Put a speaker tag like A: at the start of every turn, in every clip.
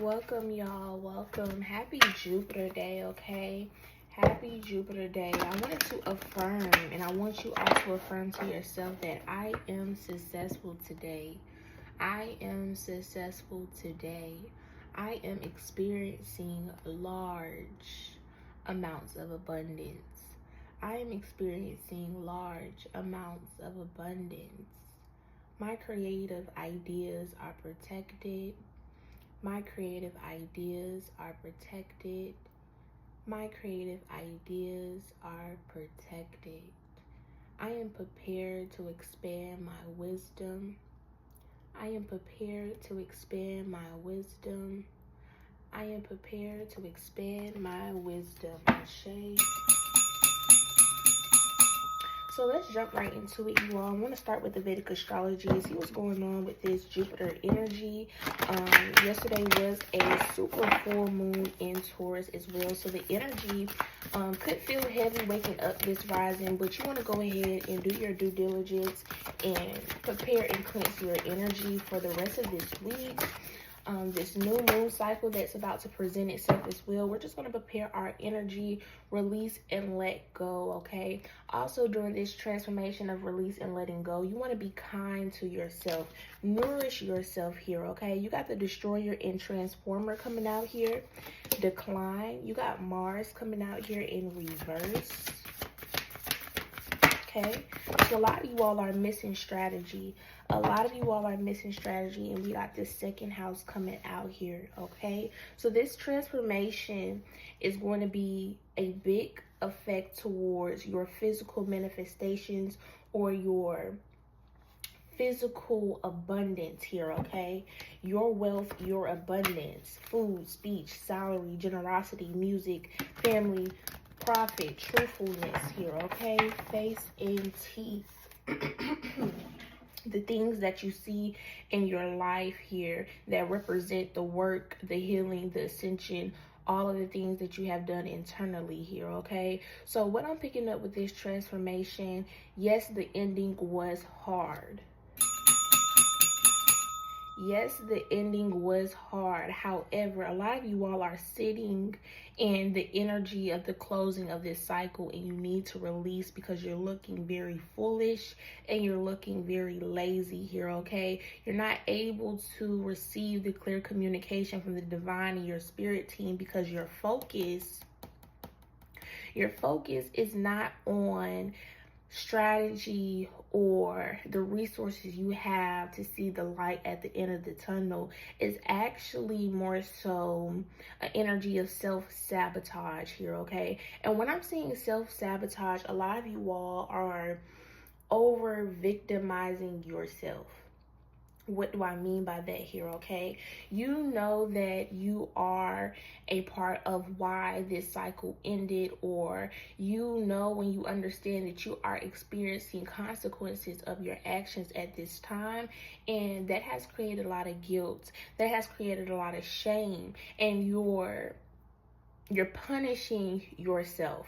A: Welcome, y'all. Welcome. Happy Jupiter Day, okay? Happy Jupiter Day. I wanted to affirm, and I want you all to affirm to yourself that I am successful today. I am successful today. I am experiencing large amounts of abundance. I am experiencing large amounts of abundance. My creative ideas are protected. My creative ideas are protected. My creative ideas are protected. I am prepared to expand my wisdom. I am prepared to expand my wisdom. I am prepared to expand my wisdom. Ashe. So let's jump right into it, you all. I want to start with the Vedic astrology and see what's going on with this Jupiter energy. Yesterday was a super full moon in Taurus as well. So the energy could feel heavy waking up this rising, but you want to go ahead and do your due diligence and prepare and cleanse your energy for the rest of this week. This new moon cycle that's about to present itself as well. We're just going to prepare our energy, release and let go, okay? Also, during this transformation of release and letting go, you want to be kind to yourself. Nourish yourself here, okay? You got the Destroyer and Transformer coming out here. Decline. You got Mars coming out here in reverse. Okay, so a lot of you all are missing strategy. A lot of you all are missing strategy, and we got this second house coming out here, okay? So this transformation is going to be a big effect towards your physical manifestations or your physical abundance here, okay? Your wealth, your abundance, food, speech, salary, generosity, music, family, profit, truthfulness here, okay? Face and teeth. The things that you see in your life here that represent the work, the healing, the ascension, all of the things that you have done internally here, okay? So what I'm picking up with this transformation, yes, the ending was hard. Yes, the ending was hard. However, a lot of you all are sitting in the energy of the closing of this cycle, and you need to release because you're looking very foolish and you're looking very lazy here, okay? You're not able to receive the clear communication from the divine and your spirit team because your focus is not on strategy or the resources you have to see the light at the end of the tunnel. Is actually more so an energy of self-sabotage here, okay? And when I'm saying self-sabotage, a lot of you all are over victimizing yourself. What do I mean by that here, okay? You know that you are a part of why this cycle ended, or you know when you understand that you are experiencing consequences of your actions at this time, and that has created a lot of guilt, that has created a lot of shame, and you're punishing yourself.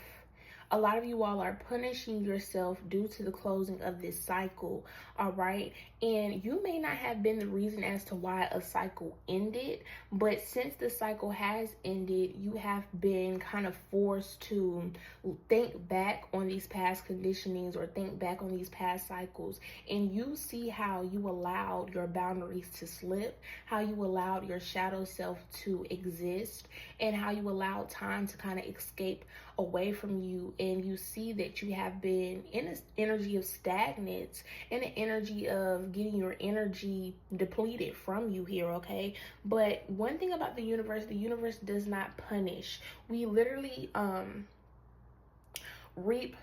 A: A lot of you all are punishing yourself due to the closing of this cycle, all right? And you may not have been the reason as to why a cycle ended, but since the cycle has ended, you have been kind of forced to think back on these past conditionings or think back on these past cycles, and you see how you allowed your boundaries to slip, how you allowed your shadow self to exist, and how you allowed time to kind of escape away from you, and you see that you have been in an energy of stagnance, in an energy of getting your energy depleted from you here, okay? But one thing about the universe does not punish. We literally reap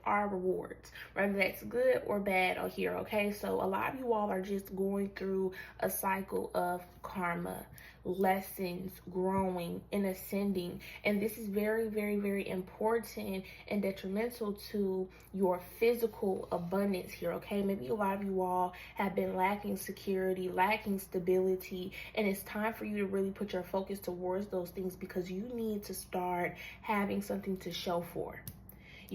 A: our rewards, whether that's good or bad or here, okay? So a lot of you all are just going through a cycle of karma, lessons, growing and ascending, and this is very, very, very important and detrimental to your physical abundance here, okay? Maybe a lot of you all have been lacking security, lacking stability, and it's time for you to really put your focus towards those things because you need to start having something to show for.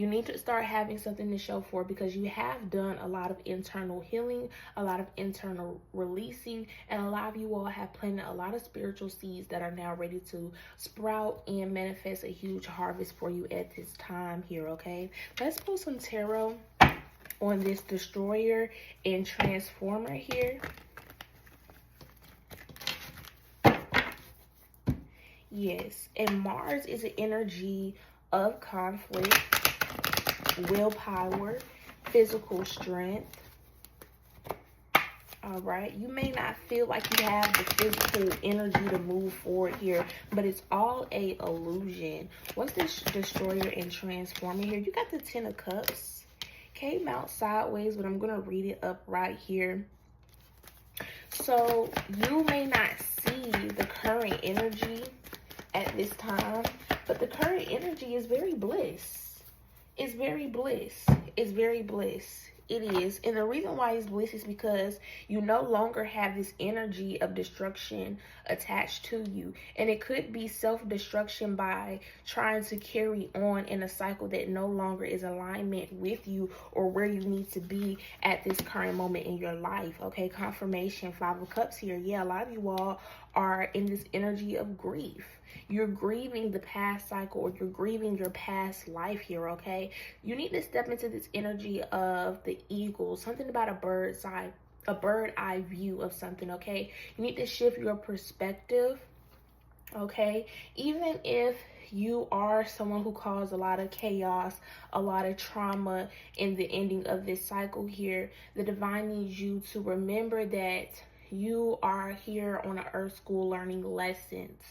A: You need to start having something to show for, because you have done a lot of internal healing, a lot of internal releasing, and a lot of you all have planted a lot of spiritual seeds that are now ready to sprout and manifest a huge harvest for you at this time here, okay? Let's pull some tarot on this Destroyer and Transformer here. Yes, and Mars is an energy of conflict, willpower, physical strength. All right, you may not feel like you have the physical energy to move forward here, but it's all a illusion. What's this Destroyer and Transformer here? You got the Ten of Cups. Came out sideways, but I'm going to read it up right here. So you may not see the current energy at this time, but the current energy is very bliss. It's very bliss. It's very bliss. It is. And the reason why it's bliss is because you no longer have this energy of destruction attached to you. And it could be self-destruction by trying to carry on in a cycle that no longer is alignment with you or where you need to be at this current moment in your life. Okay, confirmation, Five of Cups here. Yeah, a lot of you all are in this energy of grief. You're grieving the past cycle, or you're grieving your past life here, okay? You need to step into this energy of the eagle, something about a bird's eye view of something, okay? You need to shift your perspective, okay? Even if you are someone who caused a lot of chaos, a lot of trauma in the ending of this cycle here, the divine needs you to remember that you are here on an earth school learning lessons.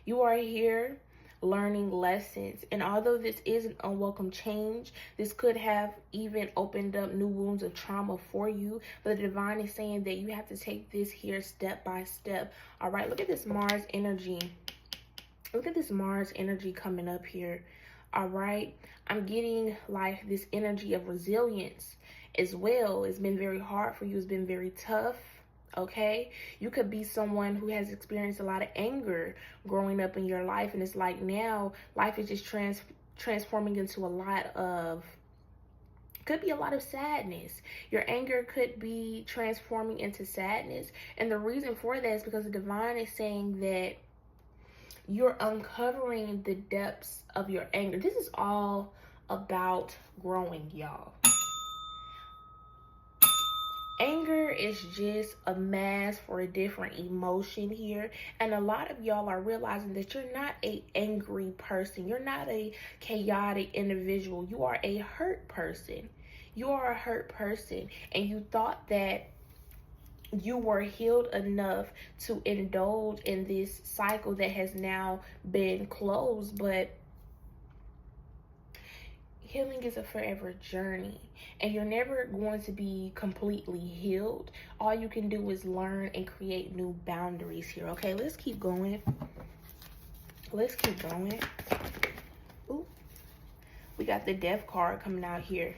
A: You are here learning lessons. And although this is an unwelcome change, this could have even opened up new wounds of trauma for you. But the divine is saying that you have to take this here step by step. All right, look at this Mars energy. Look at this Mars energy coming up here. All right, I'm getting like this energy of resilience as well. It's been very hard for you. It's been very tough. Okay, you could be someone who has experienced a lot of anger growing up in your life, and it's like now life is just transforming into a lot of, could be a lot of sadness. Your anger could be transforming into sadness, and the reason for that is because the divine is saying that you're uncovering the depths of your anger. This is all about growing, y'all. Anger is just a mask for a different emotion here. And a lot of y'all are realizing that you're not an angry person. You're not a chaotic individual. You are a hurt person. You are a hurt person. And you thought that you were healed enough to indulge in this cycle that has now been closed. But healing is a forever journey, and you're never going to be completely healed. All you can do is learn and create new boundaries here. Okay, let's keep going. Let's keep going. Ooh, we got the Death card coming out here.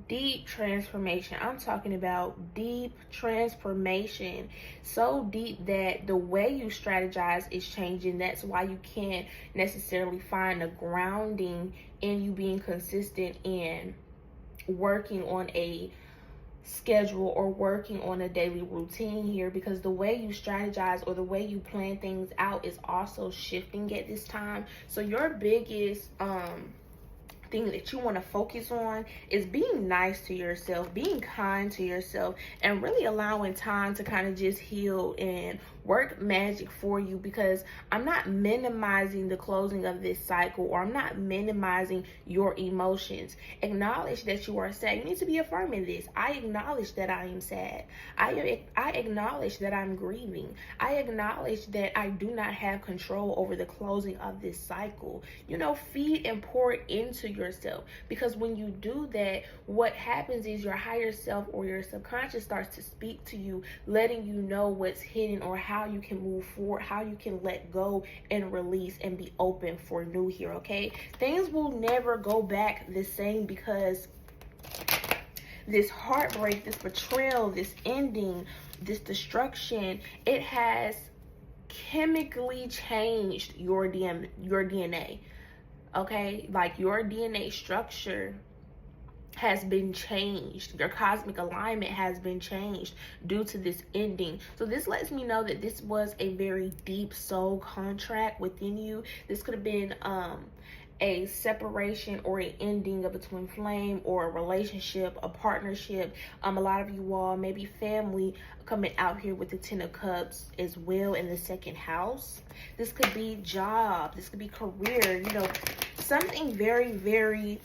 A: Deep transformation. I'm talking about deep transformation. So deep that the way you strategize is changing. That's why you can't necessarily find a grounding in you being consistent in working on a schedule or working on a daily routine here, because the way you strategize or the way you plan things out is also shifting at this time. So your biggest thing that you want to focus on is being nice to yourself, being kind to yourself, and really allowing time to kind of just heal and work magic for you. Because I'm not minimizing the closing of this cycle, or I'm not minimizing your emotions. Acknowledge that you are sad. You need to be affirming this. I acknowledge that I am sad. I acknowledge that I'm grieving. I acknowledge that I do not have control over the closing of this cycle. You know, feed and pour into yourself, because when you do that, what happens is your higher self or your subconscious starts to speak to you, letting you know what's hidden or how you can move forward, how you can let go and release and be open for new here. Okay, things will never go back the same, because this heartbreak, this betrayal, this ending, this destruction, it has chemically changed your DNA. Okay, like your DNA structure has been changed. Your cosmic alignment has been changed due to this ending. So this lets me know that this was a very deep soul contract within you. This could have been a separation or an ending of a twin flame or a relationship, a partnership. A lot of you all, maybe family, coming out here with the Ten of Cups as well in the second house. This could be job. This could be career. You know, something very, very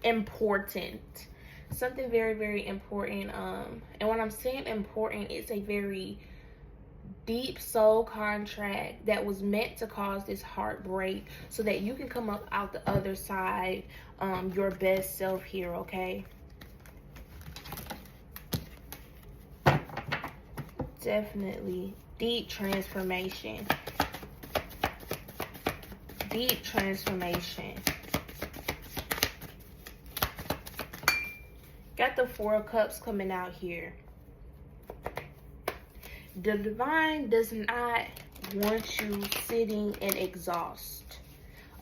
A: important. Something very, very important. And when I'm saying important, it's a very deep soul contract that was meant to cause this heartbreak so that you can come up out the other side your best self here, okay? Definitely deep transformation. Deep transformation. Got the Four of Cups coming out here. The divine does not want you sitting in exhaust.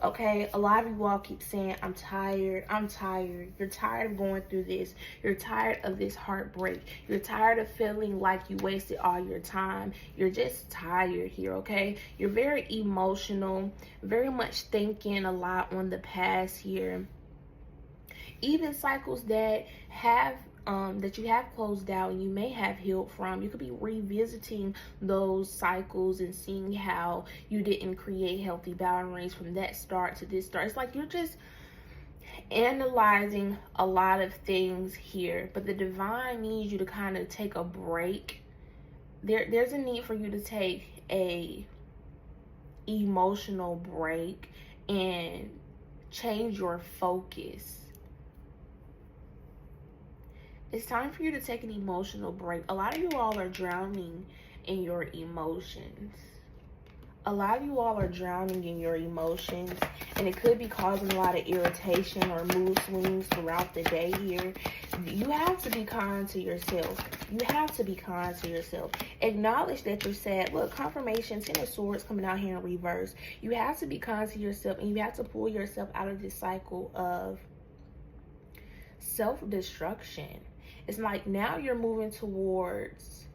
A: Okay, a lot of you all keep saying, I'm tired, I'm tired. You're tired of going through this. You're tired of this heartbreak. You're tired of feeling like you wasted all your time. You're just tired here, okay? You're very emotional, very much thinking a lot on the past here. Even cycles that have that you have closed out and you may have healed from, you could be revisiting those cycles and seeing how you didn't create healthy boundaries from that start to this start. It's like you're just analyzing a lot of things here, but the divine needs you to kind of take a break. There's a need for you to take a emotional break and change your focus. It's time for you to take an emotional break. A lot of you all are drowning in your emotions. A lot of you all are drowning in your emotions, and it could be causing a lot of irritation or mood swings throughout the day here. You have to be kind to yourself. You have to be kind to yourself. Acknowledge that you're sad. Look, confirmation, Ten of Swords coming out here in reverse. You have to be kind to yourself, and you have to pull yourself out of this cycle of self-destruction. It's like now you're moving towards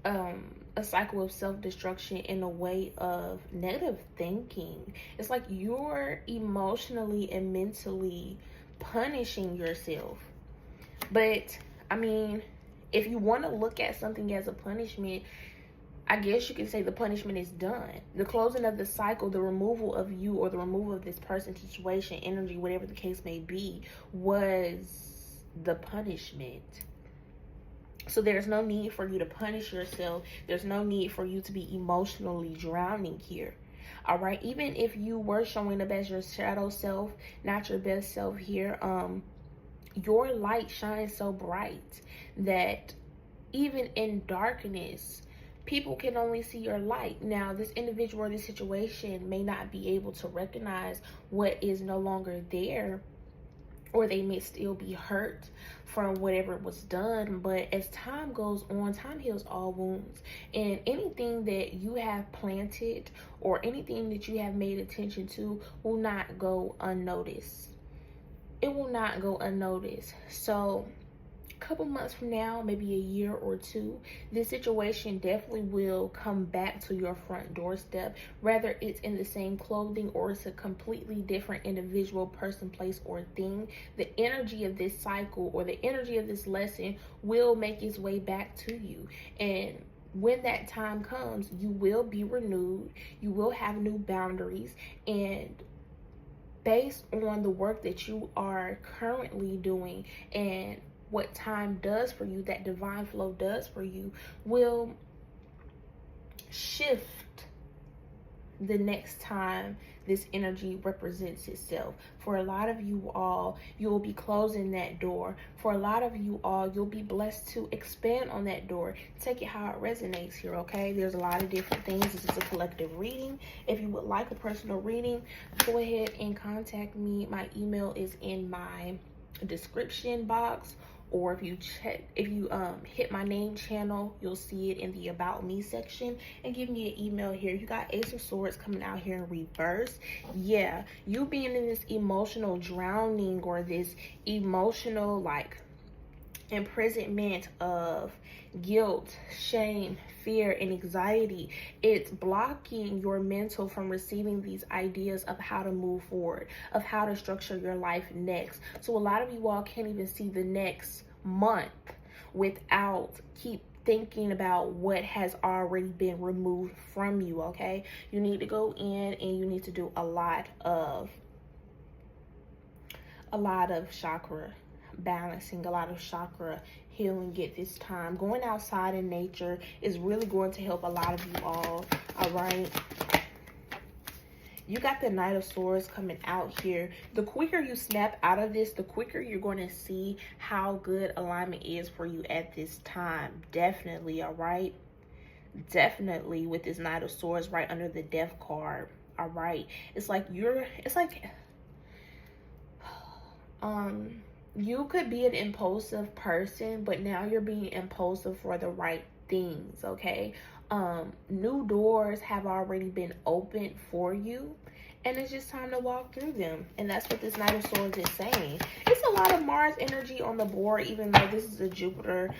A: a cycle of self-destruction in a way of negative thinking. It's like you're emotionally and mentally punishing yourself. But I mean, if you want to look at something as a punishment, I guess you can say the punishment is done. The closing of the cycle, the removal of you or the removal of this person, situation, energy, whatever the case may be, was the punishment. So there's no need for you to punish yourself. There's no need for you to be emotionally drowning here. All right, even if you were showing up as your shadow self, not your best self here, your light shines so bright that even in darkness, people can only see your light. Now, this individual or this situation may not be able to recognize what is no longer there, or they may still be hurt from whatever was done. But as time goes on, time heals all wounds. And anything that you have planted or anything that you have made attention to will not go unnoticed. It will not go unnoticed. So a couple months from now, maybe a year or two, this situation definitely will come back to your front doorstep, whether it's in the same clothing or it's a completely different individual, person, place, or thing. The energy of this cycle or the energy of this lesson will make its way back to you. And when that time comes, you will be renewed, you will have new boundaries, and based on the work that you are currently doing and what time does for you, that divine flow does for you, will shift the next time this energy represents itself. For a lot of you all, you will be closing that door. For a lot of you all, you'll be blessed to expand on that door. Take it how it resonates here, okay? There's a lot of different things. This is a collective reading. If you would like a personal reading, go ahead and contact me. My email is in my description box, or if you hit my name channel, you'll see it in the About Me section, and give me an email here. You got Ace of Swords coming out here in reverse. Yeah, you being in this emotional drowning, or this emotional like imprisonment of guilt, shame, fear, and anxiety. It's blocking your mental from receiving these ideas of how to move forward, of how to structure your life next. So a lot of you all can't even see the next month without keep thinking about what has already been removed from you. Okay, you need to go in and you need to do a lot of chakra balancing, a lot of chakra healing at this time. Going outside in nature is really going to help a lot of you all right? You got the Knight of Swords coming out here. The quicker you snap out of this, the quicker you're going to see how good alignment is for you at this time. Definitely, all right? Definitely with this Knight of Swords right under the Death card, all right? It's like you could be an impulsive person, but now you're being impulsive for the right things, okay? New doors have already been opened for you, and it's just time to walk through them. And that's what this Knight of Swords is saying. It's a lot of Mars energy on the board, even though this is a Jupiter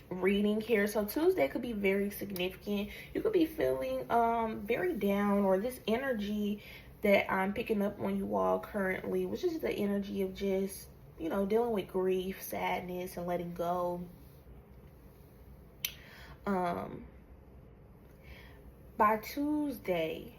A: reading here. So Tuesday could be very significant. You could be feeling very down, or this energy that I'm picking up on you all currently, which is the energy of just, you know, dealing with grief, sadness, and letting go. By Tuesday,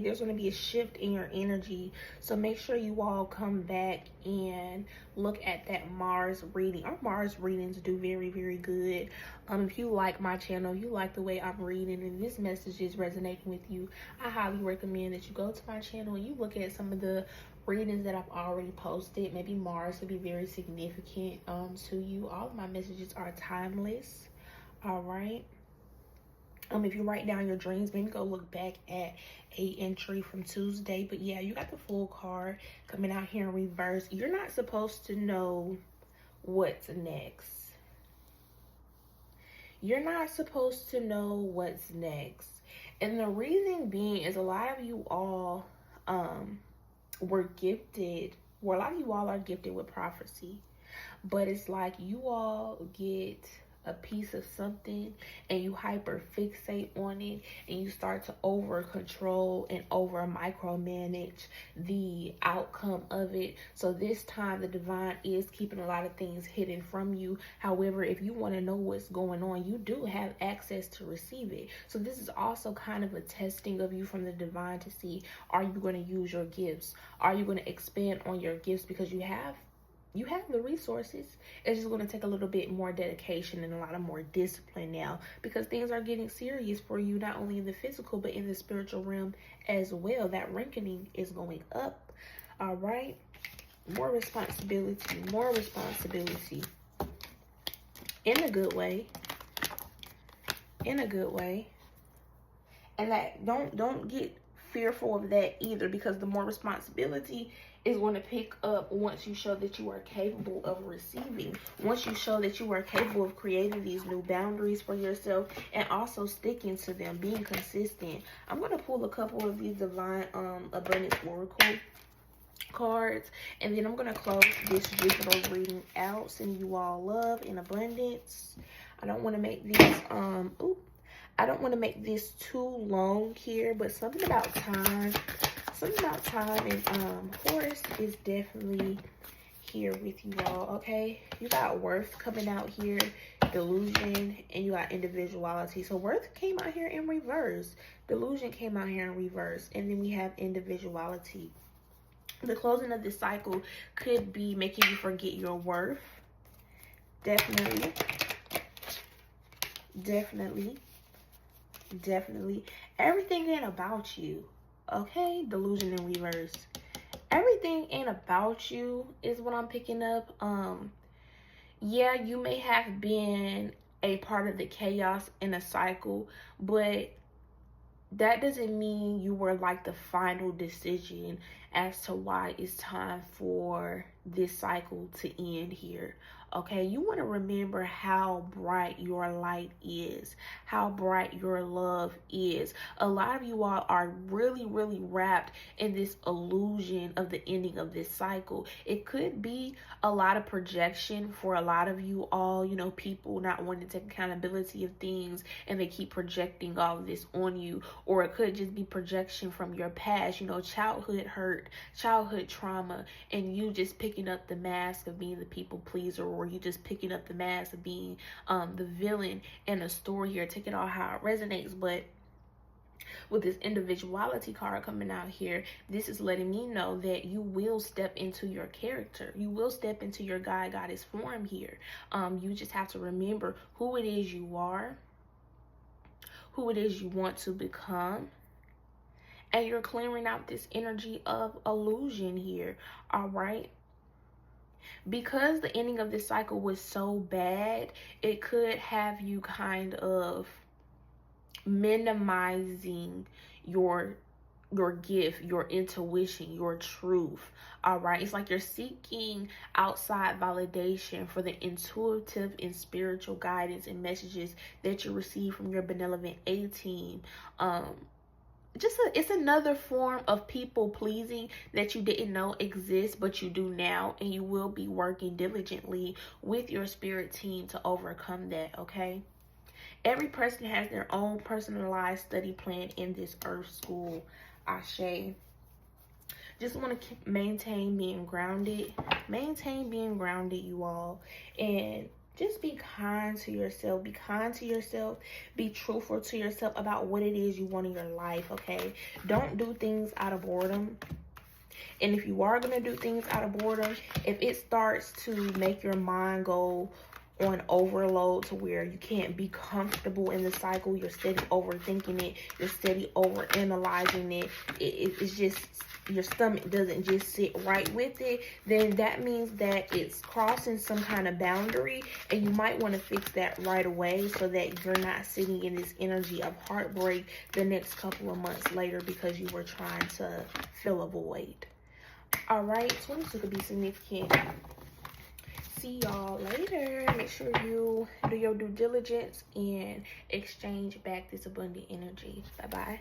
A: there's going to be a shift in your energy. So make sure you all come back and look at that Mars reading. Our Mars readings do very, very good. If you like my channel, you like the way I'm reading, and this message is resonating with you, I highly recommend that you go to my channel and you look at some of the readings that I've already posted. Maybe Mars will be very significant to you. All of my messages are timeless, all right? If you write down your dreams, maybe go look back at a entry from Tuesday. But yeah, you got the Fool card coming out here in reverse. You're not supposed to know what's next. You're not supposed to know what's next. And the reason being is a lot of you all were gifted, well, a lot of you all are gifted with prophecy. But it's like you all get a piece of something and you hyper fixate on it, and you start to over control and over micromanage the outcome of it. So this time the divine is keeping a lot of things hidden from you. However, if you want to know what's going on, you do have access to receive it. So this is also kind of a testing of you from the divine to see, are you going to use your gifts? Are you going to expand on your gifts? Because you have the resources. It's just going to take a little bit more dedication and a lot of more discipline now, because things are getting serious for you, not only in the physical but in the spiritual realm as well. That ranking is going up, all right? More responsibility in a good way, and that don't get fearful of that either, because the more responsibility is going to pick up once you show that you are capable of receiving, once you show that you are capable of creating these new boundaries for yourself and also sticking to them, being consistent. I'm going to pull a couple of these Divine Abundance Oracle cards, and then I'm going to close this Jupiter reading out, sending you all love and abundance. I don't want to make these I don't want to make this too long here, but something about time and Horus is definitely here with you all, okay? You got Worth coming out here, Delusion, and you got Individuality. So Worth came out here in reverse, Delusion came out here in reverse, and then we have Individuality. The closing of this cycle could be making you forget your worth. Definitely. Everything ain't about you, okay? Delusion in reverse. Everything ain't about you is what I'm picking up. Yeah, you may have been a part of the chaos in a cycle, but that doesn't mean you were like the final decision as to why it's time for this cycle to end here. Okay, you want to remember how bright your light is, how bright your love is. A lot of you all are really, really wrapped in this illusion of the ending of this cycle. It could be a lot of projection for a lot of you all, you know, people not wanting to take accountability of things and they keep projecting all of this on you. Or it could just be projection from your past, you know, childhood hurt, childhood trauma, and you just picking up the mask of being the people pleaser, or you just picking up the mask of being the villain in a story here. Take it all how it resonates. But with this individuality card coming out here, this is letting me know that you will step into your character. You will step into your God Goddess form here. You just have to remember who it is you are, who it is you want to become, and you're clearing out this energy of illusion here. All right. Because the ending of this cycle was so bad, it could have you kind of minimizing your gift, your intuition, your truth. All right, it's like you're seeking outside validation for the intuitive and spiritual guidance and messages that you receive from your benevolent A team. It's another form of people pleasing that you didn't know exists, but you do now, and you will be working diligently with your spirit team to overcome that. Okay, every person has their own personalized study plan in this earth school. Ashe. Just want to maintain being grounded, you all, and just be kind to yourself. Be kind to yourself. Be truthful to yourself about what it is you want in your life, okay? Don't do things out of boredom. And if you are going to do things out of boredom, if it starts to make your mind go on overload to where you can't be comfortable in the cycle, you're steady overthinking it, you're steady overanalyzing it, it's just your stomach doesn't just sit right with it, then that means that it's crossing some kind of boundary, and you might want to fix that right away so that you're not sitting in this energy of heartbreak the next couple of months later because you were trying to fill a void. All right, 22 could be significant. See y'all later. Make sure you do your due diligence and exchange back this abundant energy. Bye-bye.